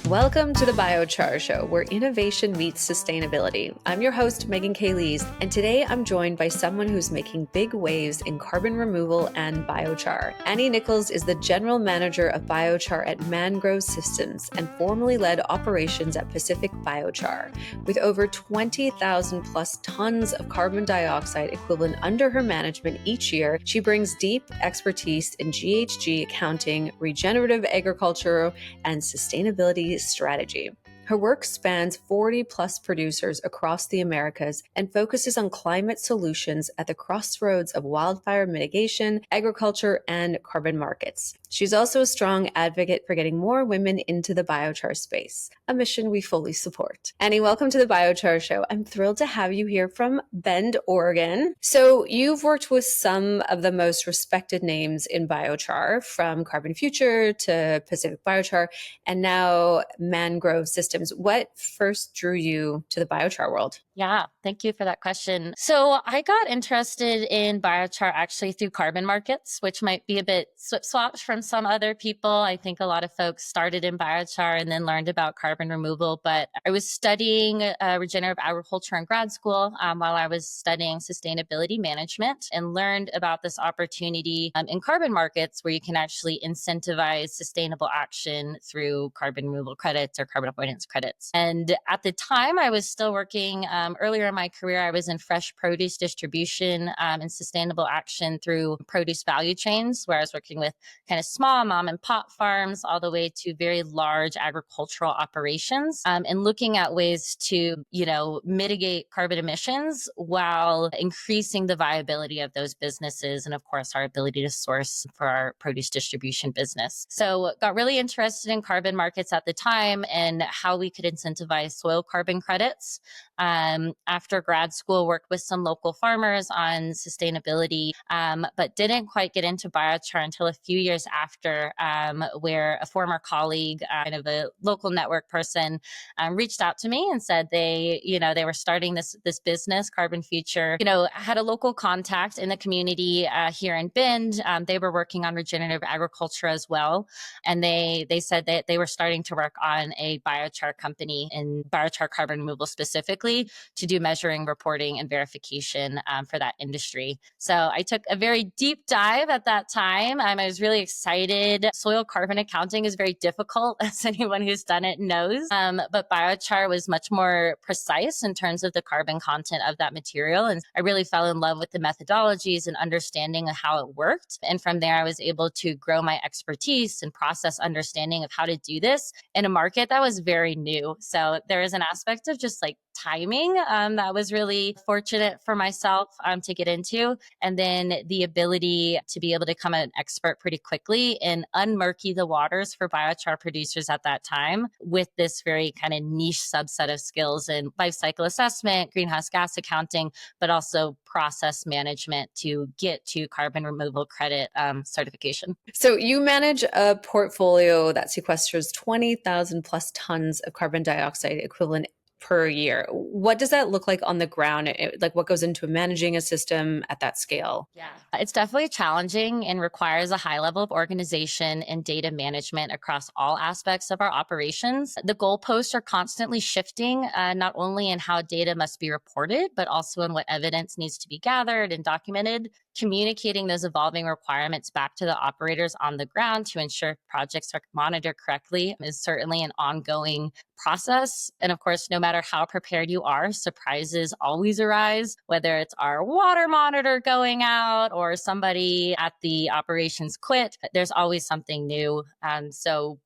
Welcome to the Biochar Show, where innovation meets sustainability. I'm your host, Meghan K, and today I'm joined by someone who's making big waves in carbon removal and biochar. Annie Nichols is the General Manager of Biochar at Mangrove Systems and formerly led operations at Pacific Biochar. With over 20,000 plus tons of carbon dioxide equivalent under her management each year, she brings deep expertise in GHG accounting, regenerative agriculture, and sustainability strategy. Her work spans 40 plus producers across the Americas and focuses on climate solutions at the crossroads of wildfire mitigation, agriculture, and carbon markets. She's also a strong advocate for getting more women into the biochar space, a mission we fully support. Annie, welcome to the Biochar Show. I'm thrilled to have you here from Bend, Oregon. So you've worked with some of the most respected names in biochar, from Carbonfuture to Pacific Biochar, and now Mangrove Systems. What first drew you to the biochar world? Yeah, thank you for that question. So I got interested in biochar actually through carbon markets, which might be a bit swip-swapped from some other people. I think a lot of folks started in biochar and then learned about carbon removal. But I was studying regenerative agriculture in grad school while I was studying sustainability management, and learned about this opportunity in carbon markets where you can actually incentivize sustainable action through carbon removal credits or carbon avoidance credits. And at the time, I was still working earlier in my career. I was in fresh produce distribution and sustainable action through produce value chains, where I was working with kind of small mom and pop farms all the way to very large agricultural operations, and looking at ways to, mitigate carbon emissions while increasing the viability of those businesses and, of course, our ability to source for our produce distribution business. So got really interested in carbon markets at the time and how we could incentivize soil carbon credits. After grad school, worked with some local farmers on sustainability, but didn't quite get into biochar until a few years after, where a former colleague, kind of a local network person, reached out to me and said they were starting this business, Carbonfuture. Had a local contact in the community here in Bend. They were working on regenerative agriculture as well, and they said that they were starting to work on a biochar company in biochar carbon removal specifically, to do measuring, reporting, and verification for that industry. So I took a very deep dive at that time. I was really excited. Soil carbon accounting is very difficult, as anyone who's done it knows. But biochar was much more precise in terms of the carbon content of that material. And I really fell in love with the methodologies and understanding of how it worked. And from there, I was able to grow my expertise and process understanding of how to do this in a market that was very new. So there is an aspect of just like timing that was really fortunate for myself to get into. And then the ability to be able to become an expert pretty quickly and unmurky the waters for biochar producers at that time with this very kind of niche subset of skills in life cycle assessment, greenhouse gas accounting, but also process management to get to carbon removal credit certification. So you manage a portfolio that sequesters 20,000 plus tons of carbon dioxide equivalent per year. What does that look like on the ground? Like, what goes into managing a system at that scale? Yeah, it's definitely challenging and requires a high level of organization and data management across all aspects of our operations. The goalposts are constantly shifting, not only in how data must be reported, but also in what evidence needs to be gathered and documented. Communicating those evolving requirements back to the operators on the ground to ensure projects are monitored correctly is certainly an ongoing process. And of course, no matter how prepared you are, surprises always arise, whether it's our water monitor going out or somebody at the operations quit, there's always something new. So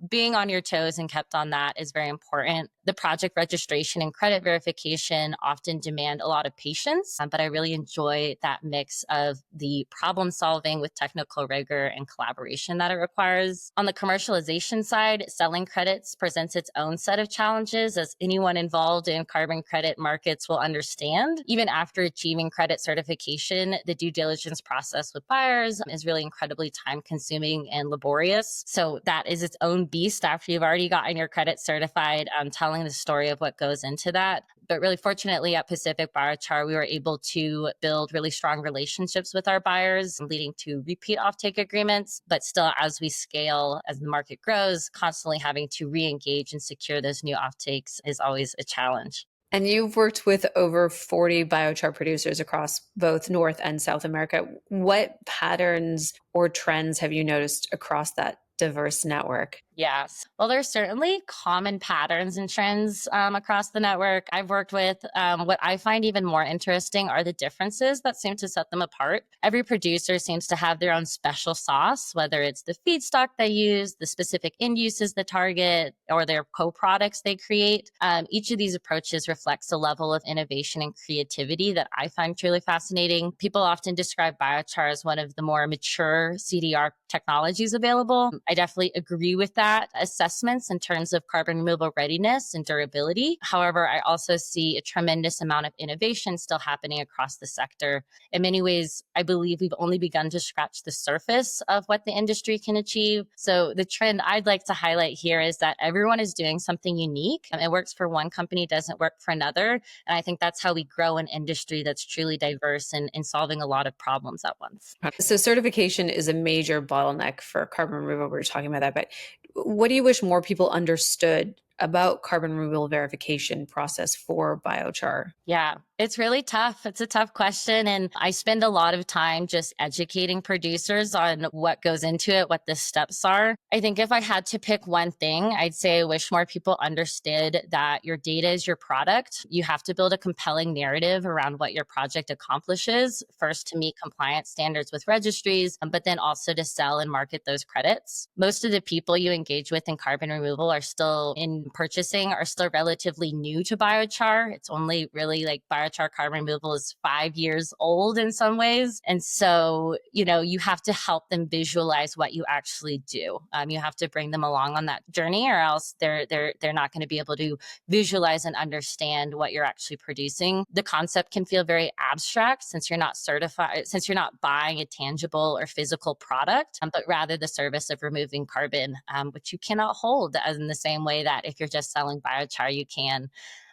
being on your toes and kept on that is very important. The project registration and credit verification often demand a lot of patience, but I really enjoy that mix of the problem solving with technical rigor and collaboration that it requires. On the commercialization side, selling credits presents its own set of challenges, as anyone involved in carbon credit markets will understand. Even after achieving credit certification, the due diligence process with buyers is really incredibly time consuming and laborious. So that is its own beast after you've already gotten your credit certified, telling the story of what goes into that. But really fortunately at Pacific Biochar, we were able to build really strong relationships with our buyers, leading to repeat offtake agreements. But still, as we scale, as the market grows, constantly having to re-engage and secure those new offtakes is always a challenge. And you've worked with over 40 biochar producers across both North and South America. What patterns or trends have you noticed across that diverse network? Yes. Well, there's certainly common patterns and trends across the network. I've worked with what I find even more interesting are the differences that seem to set them apart. Every producer seems to have their own special sauce, whether it's the feedstock they use, the specific end uses they target, or their co-products they create. Each of these approaches reflects a level of innovation and creativity that I find truly fascinating. People often describe biochar as one of the more mature CDR technologies available. I definitely agree with that assessments in terms of carbon removal readiness and durability. However, I also see a tremendous amount of innovation still happening across the sector. In many ways, I believe we've only begun to scratch the surface of what the industry can achieve. So the trend I'd like to highlight here is that everyone is doing something unique. It works for one company, doesn't work for another. And I think that's how we grow an industry that's truly diverse and solving a lot of problems at once. So certification is a major bottleneck for carbon removal. We were talking about that, but what do you wish more people understood about carbon removal verification process for biochar? Yeah, it's really tough. It's a tough question. And I spend a lot of time just educating producers on what goes into it, what the steps are. I think if I had to pick one thing, I'd say I wish more people understood that your data is your product. You have to build a compelling narrative around what your project accomplishes, first to meet compliance standards with registries, but then also to sell and market those credits. Most of the people you engage with in carbon removal are still in purchasing, are still relatively new to biochar. It's only really like biochar carbon removal is 5 years old in some ways. And so, you have to help them visualize what you actually do. You have to bring them along on that journey, or else they're not going to be able to visualize and understand what you're actually producing. The concept can feel very abstract since you're not certified, since you're not buying a tangible or physical product, but rather the service of removing carbon, which you cannot hold as in the same way that if you're just selling biochar, you can.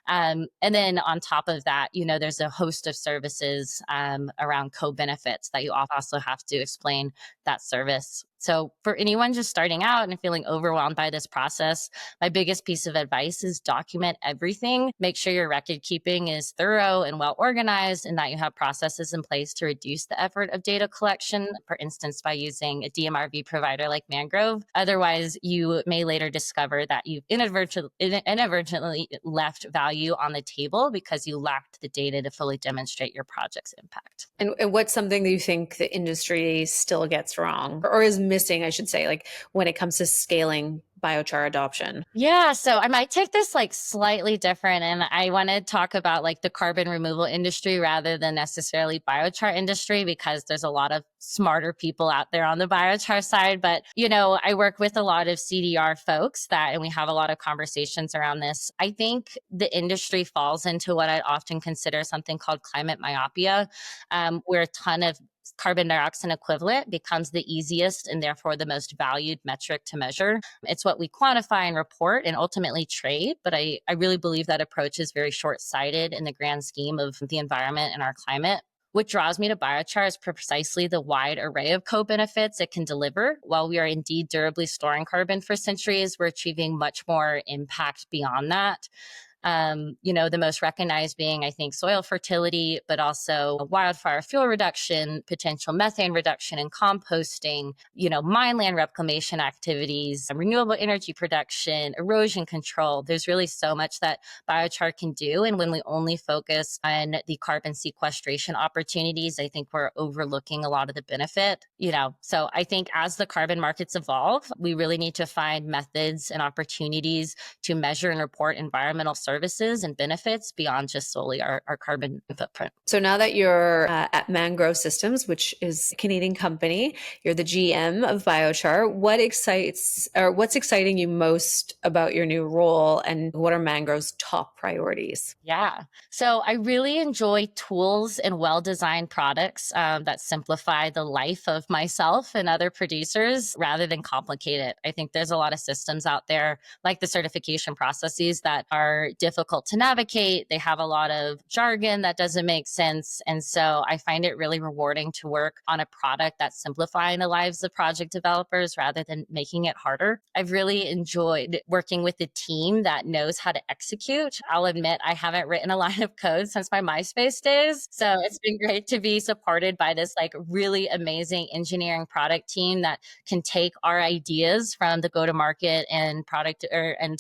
And then on top of that, there's a host of services around co-benefits that you also have to explain that service. So for anyone just starting out and feeling overwhelmed by this process, my biggest piece of advice is document everything. Make sure your record keeping is thorough and well organized, and that you have processes in place to reduce the effort of data collection, for instance, by using a DMRV provider like Mangrove. Otherwise, you may later discover that you've inadvertently left value on the table because you lacked the data to fully demonstrate your project's impact. And what's something that you think the industry still gets wrong or is missing, I should say, like when it comes to scaling biochar adoption? Yeah, so I might take this like slightly different, and I want to talk about like the carbon removal industry rather than necessarily biochar industry, because there's a lot of smarter people out there on the biochar side. But, I work with a lot of CDR folks and we have a lot of conversations around this. I think the industry falls into what I'd often consider something called climate myopia, where a ton of carbon dioxide equivalent becomes the easiest and therefore the most valued metric to measure. It's what we quantify and report and ultimately trade. But I really believe that approach is very short-sighted in the grand scheme of the environment and our climate. What draws me to biochar is precisely the wide array of co-benefits it can deliver. While we are indeed durably storing carbon for centuries, we're achieving much more impact beyond that. The most recognized being, I think, soil fertility, but also wildfire fuel reduction, potential methane reduction and composting, mine land reclamation activities, renewable energy production, erosion control. There's really so much that biochar can do. And when we only focus on the carbon sequestration opportunities, I think we're overlooking a lot of the benefit, So I think as the carbon markets evolve, we really need to find methods and opportunities to measure and report environmental services and benefits beyond just solely our carbon footprint. So now that you're at Mangrove Systems, which is a Canadian company, you're the GM of Biochar. What's exciting you most about your new role, and what are Mangrove's top priorities? Yeah. So I really enjoy tools and well-designed products that simplify the life of myself and other producers rather than complicate it. I think there's a lot of systems out there, like the certification processes, that are difficult to navigate. They have a lot of jargon that doesn't make sense. And so I find it really rewarding to work on a product that's simplifying the lives of project developers rather than making it harder. I've really enjoyed working with a team that knows how to execute. I'll admit I haven't written a line of code since my MySpace days. So it's been great to be supported by this like really amazing engineering product team that can take our ideas from the go-to-market and product and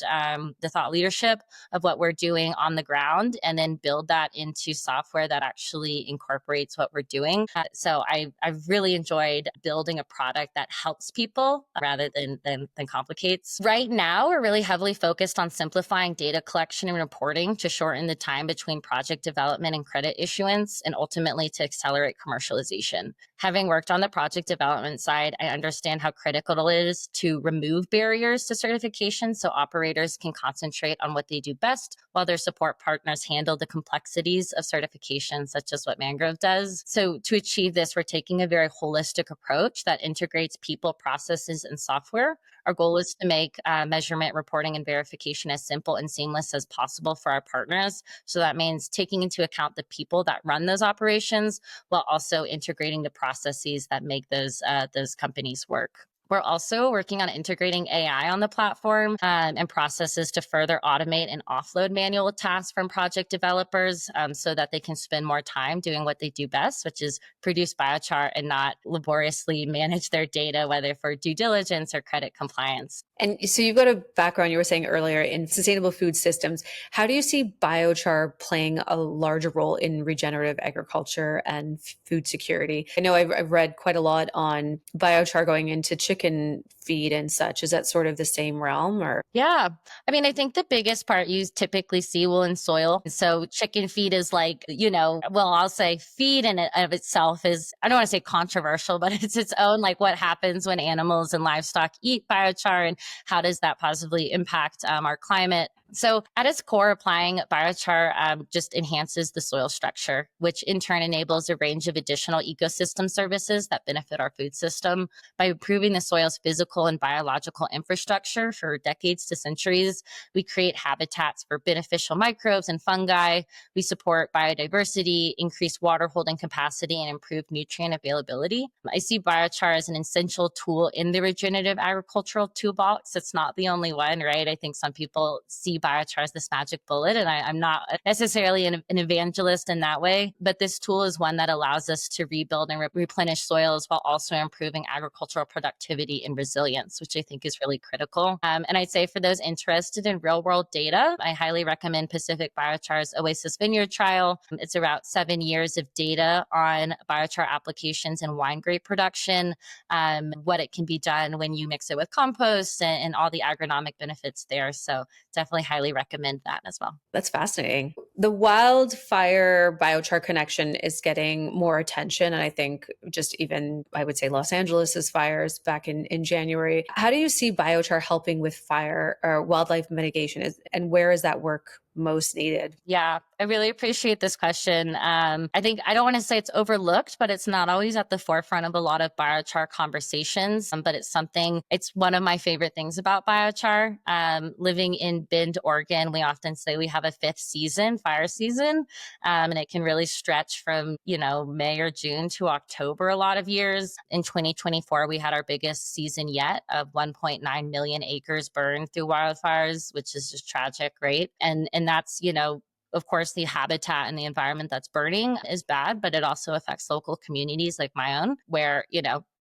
the thought leadership of what we're doing on the ground and then build that into software that actually incorporates what we're doing. So I've really enjoyed building a product that helps people rather than complicates. Right now, we're really heavily focused on simplifying data collection and reporting to shorten the time between project development and credit issuance and ultimately to accelerate commercialization. Having worked on the project development side, I understand how critical it is to remove barriers to certification so operators can concentrate on what they do best while their support partners handle the complexities of certification, such as what Mangrove does. So to achieve this, we're taking a very holistic approach that integrates people, processes, and software. Our goal is to make measurement, reporting, and verification as simple and seamless as possible for our partners. So that means taking into account the people that run those operations while also integrating the processes that make those companies work. We're also working on integrating AI on the platform and processes to further automate and offload manual tasks from project developers so that they can spend more time doing what they do best, which is produce biochar and not laboriously manage their data, whether for due diligence or credit compliance. And so you've got a background, you were saying earlier, in sustainable food systems. How do you see biochar playing a larger role in regenerative agriculture and food security? I know I've read quite a lot on biochar going into chicken feed and such. Is that sort of the same realm or? Yeah. I mean, I think the biggest part you typically see will in soil. So chicken feed is like, well, I'll say feed in and of itself is, I don't want to say controversial, but it's its own, like what happens when animals and livestock eat biochar and how does that positively impact our climate. So at its core, applying biochar just enhances the soil structure, which in turn enables a range of additional ecosystem services that benefit our food system. By improving the soil's physical and biological infrastructure for decades to centuries, we create habitats for beneficial microbes and fungi. We support biodiversity, increase water holding capacity, and improve nutrient availability. I see biochar as an essential tool in the regenerative agricultural toolbox. It's not the only one, right? I think some people see biochar as this magic bullet, and I'm not necessarily an evangelist in that way, but this tool is one that allows us to rebuild and replenish soils while also improving agricultural productivity and resilience, which I think is really critical. And I'd say for those interested in real world data, I highly recommend Pacific Biochar's Oasis Vineyard trial. It's about 7 years of data on biochar applications in wine grape production, what it can be done when you mix it with compost and all the agronomic benefits there. So definitely highly recommend that as well. That's fascinating. The wildfire biochar connection is getting more attention. And I think just even, I would say Los Angeles's fires back in January. How do you see biochar helping with fire or wildlife mitigation? And where is that work most needed? Yeah, I really appreciate this question. I think I don't want to say it's overlooked, but it's not always at the forefront of a lot of biochar conversations. But it's one of my favorite things about biochar. Living in Bend, Oregon, we often say we have a fifth season, fire season, and it can really stretch from, May or June to October a lot of years. In 2024, we had our biggest season yet of 1.9 million acres burned through wildfires, which is just tragic, right? And that's, of course, the habitat and the environment that's burning is bad, but it also affects local communities like my own, where,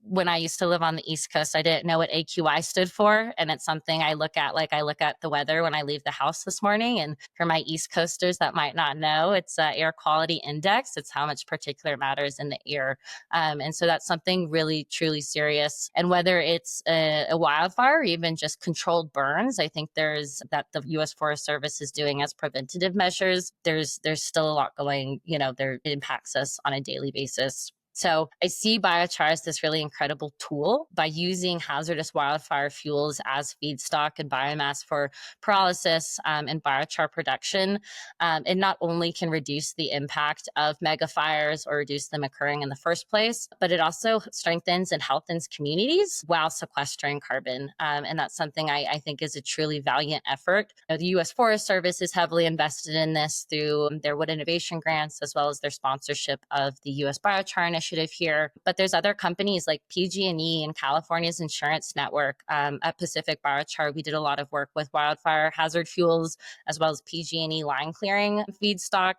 when I used to live on the East Coast, I didn't know what AQI stood for. And it's something I look at, like I look at the weather when I leave the house this morning. And for my East Coasters that might not know, it's air quality index. It's how much particulate matter is in the air. And so that's something really, truly serious. And whether it's a wildfire or even just controlled burns, I think that the U.S. Forest Service is doing as preventative measures. There's still a lot going, it impacts us on a daily basis. So I see biochar as this really incredible tool. By using hazardous wildfire fuels as feedstock and biomass for pyrolysis and biochar production, it not only can reduce the impact of mega fires or reduce them occurring in the first place, but it also strengthens and healthens communities while sequestering carbon. And that's something I think is a truly valiant effort. The U.S. Forest Service is heavily invested in this through their Wood Innovation Grants, as well as their sponsorship of the U.S. Biochar Initiative here. But there's other companies like PG&E and California's insurance network. At Pacific Biochar, we did a lot of work with wildfire hazard fuels, as well as PG&E line clearing feedstock.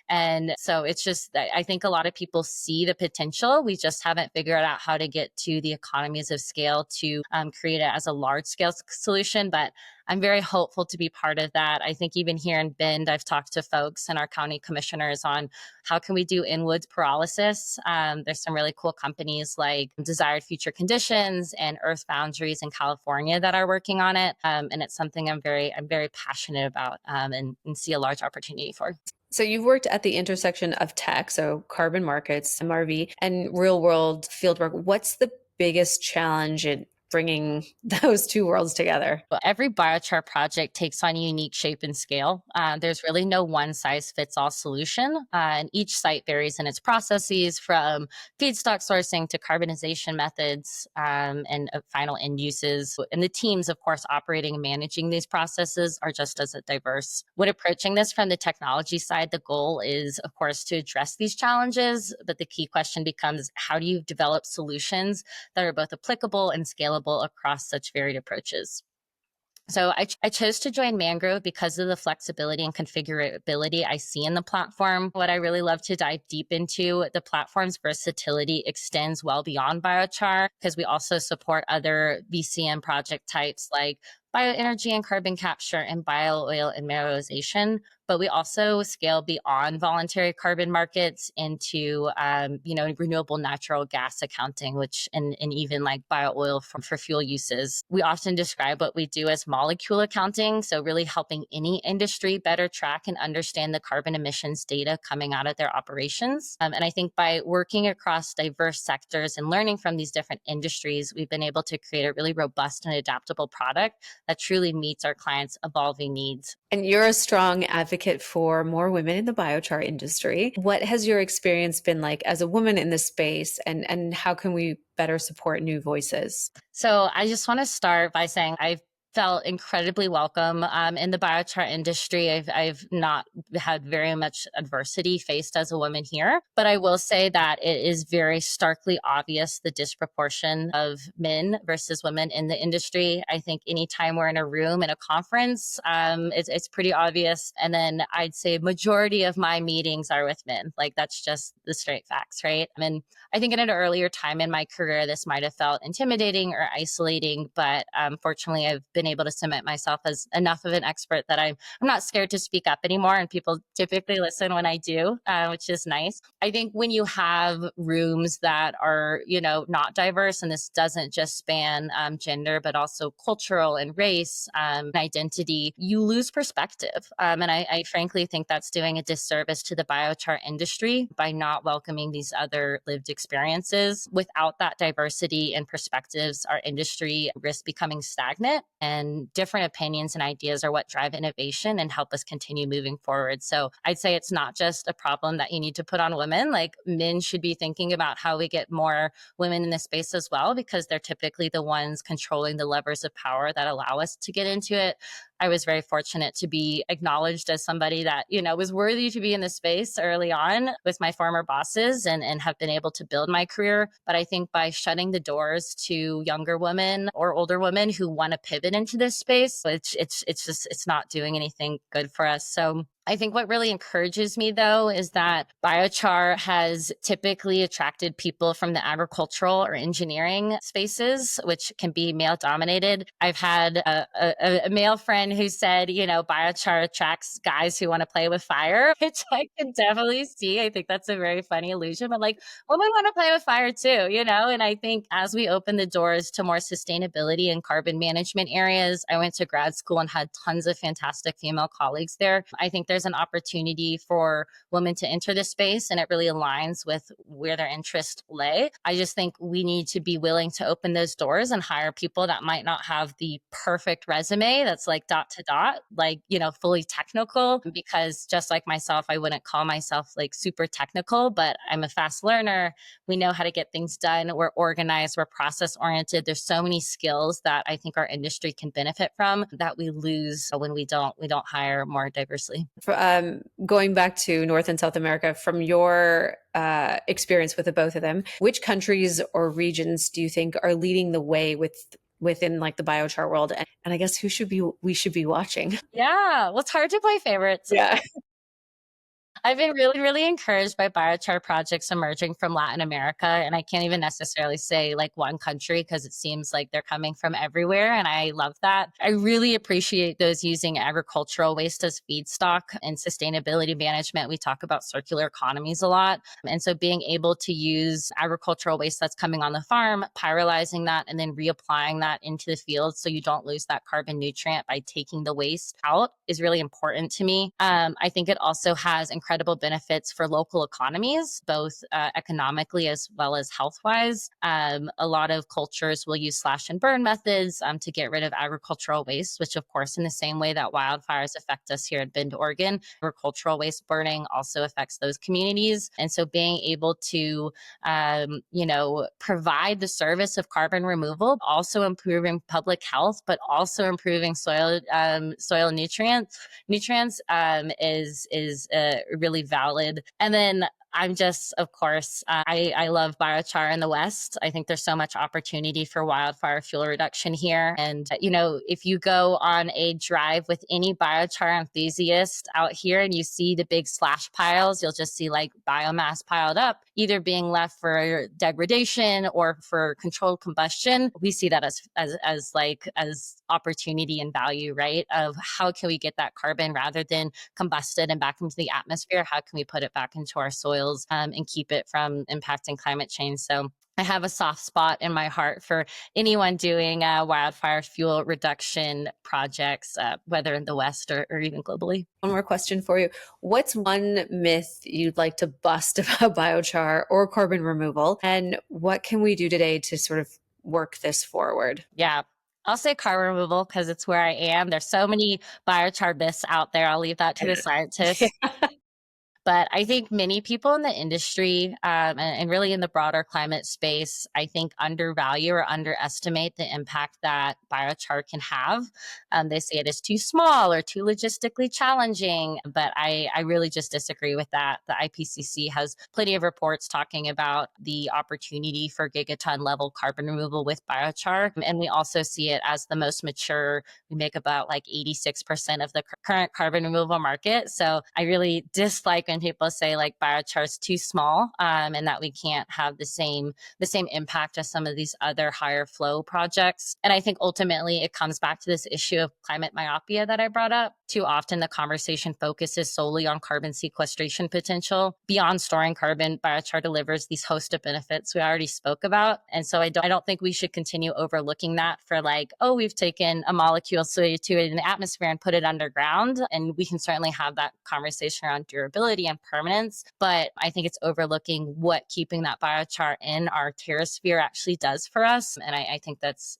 And so it's just, I think a lot of people see the potential. We just haven't figured out how to get to the economies of scale to create it as a large scale solution. But I'm very hopeful to be part of that. I think even here in Bend, I've talked to folks and our county commissioners on how can we do in-woods pyrolysis. There's some really cool companies like Desired Future Conditions and Earth Boundaries in California that are working on it. And it's something I'm very passionate about and see a large opportunity for. So you've worked at the intersection of tech, so carbon markets, MRV, and real world fieldwork. What's the biggest challenge in bringing those two worlds together? Well, every biochar project takes on a unique shape and scale. There's really no one size fits all solution. And each site varies in its processes, from feedstock sourcing to carbonization methods and final end uses. And the teams, of course, operating and managing these processes are just as diverse. When approaching this from the technology side, the goal is, of course, to address these challenges. But the key question becomes, how do you develop solutions that are both applicable and scalable across such varied approaches? So I chose to join Mangrove because of the flexibility and configurability I see in the platform. What I really love to dive deep into, the platform's versatility extends well beyond biochar, because we also support other VCM project types like bioenergy and carbon capture and bio-oil and mineralization. But we also scale beyond voluntary carbon markets into, renewable natural gas accounting, which and even like bio-oil for fuel uses. We often describe what we do as molecule accounting, so really helping any industry better track and understand the carbon emissions data coming out of their operations. And I think by working across diverse sectors and learning from these different industries, we've been able to create a really robust and adaptable product that truly meets our clients' evolving needs. And you're a strong advocate for more women in the biochar industry. What has your experience been like as a woman in this space, and how can we better support new voices? So I just want to start by saying I've felt incredibly welcome in the biochar industry. I've not had very much adversity faced as a woman here, but I will say that it is very starkly obvious the disproportion of men versus women in the industry. I think anytime we're in a room in a conference, it's pretty obvious. And then I'd say majority of my meetings are with men. Like, that's just the straight facts, right? I mean, I think at an earlier time in my career, this might have felt intimidating or isolating, but fortunately, I've been able to cement myself as enough of an expert that I'm not scared to speak up anymore. And people typically listen when I do, which is nice. I think when you have rooms that are, not diverse, and this doesn't just span gender, but also cultural and race and identity, you lose perspective. And I frankly think that's doing a disservice to the biochar industry by not welcoming these other lived experiences. Without that diversity and perspectives, our industry risks becoming stagnant, and different opinions and ideas are what drive innovation and help us continue moving forward. So I'd say it's not just a problem that you need to put on women. Like, men should be thinking about how we get more women in this space as well, because they're typically the ones controlling the levers of power that allow us to get into it. I was very fortunate to be acknowledged as somebody that, was worthy to be in the space early on with my former bosses, and have been able to build my career. But I think by shutting the doors to younger women or older women who want to pivot into this space, it's not doing anything good for us. So I think what really encourages me, though, is that biochar has typically attracted people from the agricultural or engineering spaces, which can be male dominated. I've had a male friend who said, biochar attracts guys who want to play with fire, which I can definitely see. I think that's a very funny illusion, but like, women want to play with fire too, And I think as we open the doors to more sustainability and carbon management areas, I went to grad school and had tons of fantastic female colleagues there. I think there's there's an opportunity for women to enter this space and it really aligns with where their interests lay. I just think we need to be willing to open those doors and hire people that might not have the perfect resume that's like dot to dot, like, fully technical, because just like myself, I wouldn't call myself like super technical, but I'm a fast learner. We know how to get things done. We're organized. We're process oriented. There's so many skills that I think our industry can benefit from that we lose when we don't hire more diversely. Going back to North and South America, from your experience with the both of them, which countries or regions do you think are leading the way within like the biochar world? And I guess we should be watching? Yeah, well, it's hard to play favorites. Yeah. I've been really, really encouraged by biochar projects emerging from Latin America. And I can't even necessarily say like one country because it seems like they're coming from everywhere. And I love that. I really appreciate those using agricultural waste as feedstock and sustainability management. We talk about circular economies a lot. And so being able to use agricultural waste that's coming on the farm, pyrolyzing that, and then reapplying that into the field so you don't lose that carbon nutrient by taking the waste out is really important to me. I think it also has incredible benefits for local economies, both economically as well as health-wise. A lot of cultures will use slash and burn methods to get rid of agricultural waste, which of course, in the same way that wildfires affect us here in Bend, Oregon, agricultural waste burning also affects those communities. And so being able to, provide the service of carbon removal, also improving public health, but also improving soil nutrients is really valid. And then I'm just, of course, I love biochar in the West. I think there's so much opportunity for wildfire fuel reduction here. And, if you go on a drive with any biochar enthusiast out here and you see the big slash piles, you'll just see like biomass piled up, either being left for degradation or for controlled combustion. We see that as opportunity and value, right? Of how can we get that carbon rather than combusted and back into the atmosphere? How can we put it back into our soils and keep it from impacting climate change? So I have a soft spot in my heart for anyone doing wildfire fuel reduction projects, whether in the West or even globally. One more question for you. What's one myth you'd like to bust about biochar or carbon removal? And what can we do today to sort of work this forward? Yeah. I'll say carbon removal because it's where I am. There's so many biochar myths out there. I'll leave that to the scientists. Yeah. But I think many people in the industry and really in the broader climate space, I think undervalue or underestimate the impact that biochar can have. They say it is too small or too logistically challenging, but I really just disagree with that. The IPCC has plenty of reports talking about the opportunity for gigaton level carbon removal with biochar. And we also see it as the most mature. We make about like 86% of the current carbon removal market. So I really dislike when people say like biochar is too small and that we can't have the same impact as some of these other higher flow projects. And I think ultimately it comes back to this issue of climate myopia that I brought up. Too often the conversation focuses solely on carbon sequestration potential. Beyond storing carbon, biochar delivers these host of benefits we already spoke about. And so I don't think we should continue overlooking that for like, oh, we've taken a molecule CO2 in the atmosphere and put it underground. And we can certainly have that conversation around durability and permanence. But I think it's overlooking what keeping that biochar in our terrasphere actually does for us. And I think that's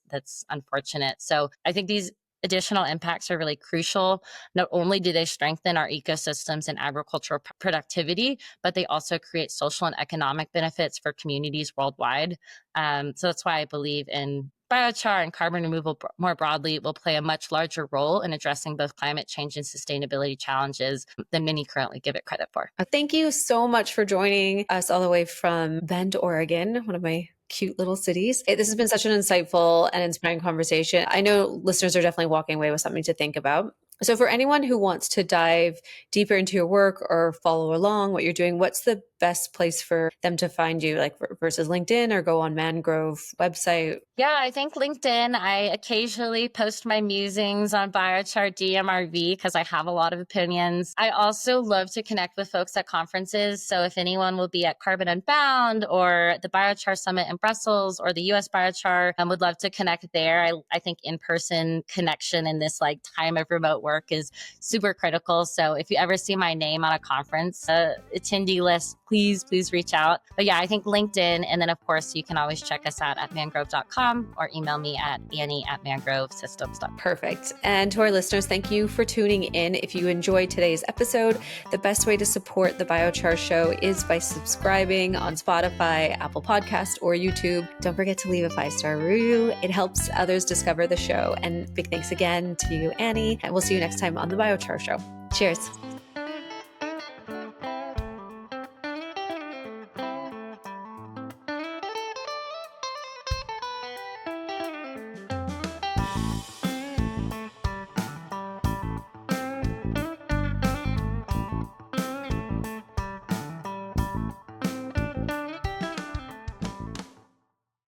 unfortunate. So I think these additional impacts are really crucial. Not only do they strengthen our ecosystems and agricultural productivity, but they also create social and economic benefits for communities worldwide. So that's why I believe in biochar and carbon removal more broadly will play a much larger role in addressing both climate change and sustainability challenges than many currently give it credit for. Thank you so much for joining us all the way from Bend, Oregon, one of my cute little cities. This has been such an insightful and inspiring conversation. I know listeners are definitely walking away with something to think about. So for anyone who wants to dive deeper into your work or follow along what you're doing, what's the best place for them to find you, like versus LinkedIn or go on Mangrove website? Yeah, I think LinkedIn. I occasionally post my musings on biochar DMRV because I have a lot of opinions. I also love to connect with folks at conferences. So if anyone will be at Carbon Unbound or the Biochar Summit in Brussels or the US Biochar, would love to connect there. I think in-person connection in this like time of remote work work is super critical. So if you ever see my name on a conference attendee list, please reach out. But yeah, I think LinkedIn. And then of course, you can always check us out at mangrove.com or email me at Annie@mangrovesystems.com. Perfect. And to our listeners, thank you for tuning in. If you enjoyed today's episode, the best way to support the Biochar Show is by subscribing on Spotify, Apple Podcast, or YouTube. Don't forget to leave a 5-star review. It helps others discover the show. And big thanks again to you, Annie. And we'll see you next time on the Biochar Show. Cheers.